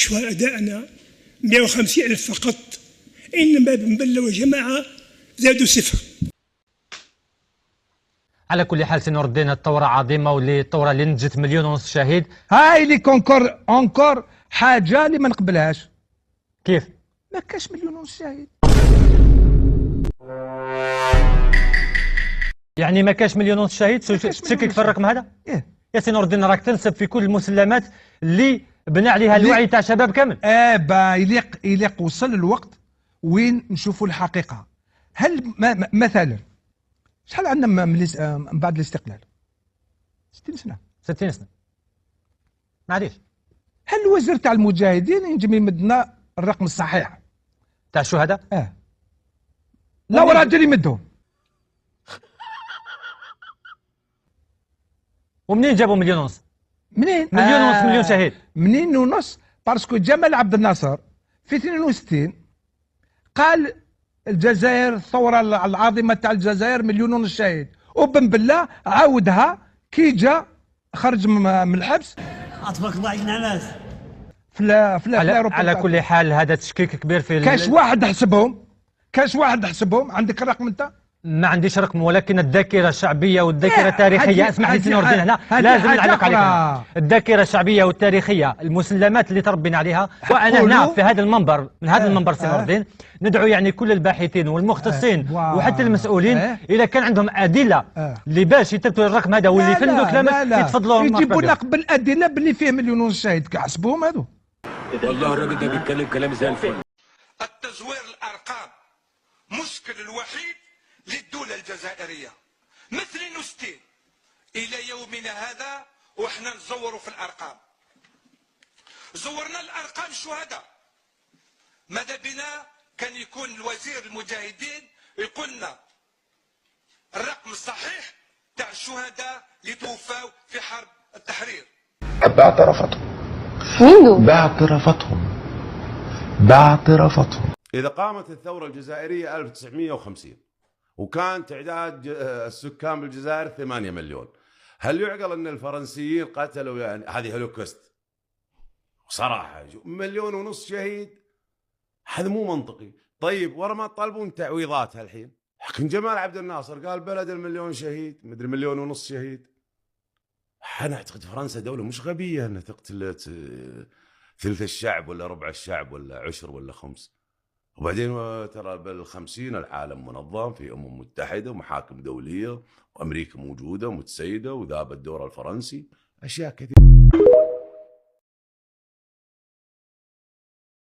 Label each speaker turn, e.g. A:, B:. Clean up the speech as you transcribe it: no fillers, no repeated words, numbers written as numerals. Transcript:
A: شهداءنا 150,000 فقط، إنما بن بلة وجماعة زادوا صفر.
B: على كل حال سي نور الدين، الثورة عظيمة الثورة اللي نتجت 1.5 مليون شهيد.
C: هاي اللي اونكور حاجة اللي ما نقبلهاش.
B: كيف؟
C: ما كاش 1.5 مليون شهيد.
B: يعني ما كاش 1.5 مليون شهيد؟ تشكك في الرقم هذا؟
C: إيه؟
B: يا سي نور الدين، راك تنسب في كل المسلمات اللي بنى عليها الوعي تاع شباب كامل.
C: با يليق وصل الوقت وين نشوفوا الحقيقة. هل مثلا شحال عندنا من بعد الاستقلال؟ 60 سنة.
B: 60 سنة. معليش.
C: هل الوزير تاع المجاهدين ينجم يمدنا الرقم الصحيح
B: تاع الشهداء؟
C: لا وراجل يمدهم.
B: ومنين جابوا 1.5 مليون؟
C: منين؟
B: 1.5 مليون شهيد.
C: منين ونص؟ باسكو جمال عبد الناصر في 62 قال الجزائر الثورة العظيمة تاع الجزائر 1.5 مليون شهيد، وبن بالله عاودها كي جا خرج من الحبس.
D: تبارك الله علينا ناس
B: على كل حال هذا تشكيك كبير في
C: كاش واحد حسبهم. عندك الرقم انت؟
B: ما عنديش رقم، ولكن الذاكره الشعبيه والذاكره التاريخيه، اسمح لي سي نور الدين، هنا لازم نعلق عليك. الذاكره الشعبيه والتاريخيه، المسلمات اللي تربينا عليها، وانا هنا في هذا المنبر، من هذا المنبر سي نور الدين ندعو يعني كل الباحثين والمختصين وحتى المسؤولين اذا كان عندهم ادله اللي باش يثبتوا الرقم هذا واللي يفندوا كلامك يتفضلوا
C: يجيبوا لك بالادله باللي فيه 1.5 مليون شهيد. كحسبوهم هذو.
E: والله الراجل ده بيتكلم كلام زي الفل.
F: التزوير الارقام مشكل الوحيد للدولة الجزائرية. مثل 62 إلى يومنا هذا وإحنا نزوروا في الأرقام. زورنا الأرقام الشهداء. ماذا بنا كان يكون الوزير المجاهدين يقول لنا الرقم الصحيح تاع الشهداء اللي توفوا في حرب التحرير.
G: باعترافاتهم.
E: إذا قامت الثورة الجزائرية 1950 وكان تعداد السكان بالجزائر 8 مليون، هل يعقل ان الفرنسيين قتلوا يعني هذه هولوكوست؟ صراحه 1.5 مليون شهيد هذا مو منطقي. طيب ورا ما تطالبون تعويضات الحين؟ حكم جمال عبد الناصر قال بلد 1 مليون شهيد، مدري 1.5 مليون شهيد. انا اعتقد فرنسا دوله مش غبيه انها تقتل ثلث الشعب ولا ربع الشعب ولا عشر ولا خمس. وبعدين ترى بال50 العالم منظم في متحدة ومحاكم دولية وأمريكا موجودة متسيدة وذاب الدور الفرنسي، أشياء كثيرة.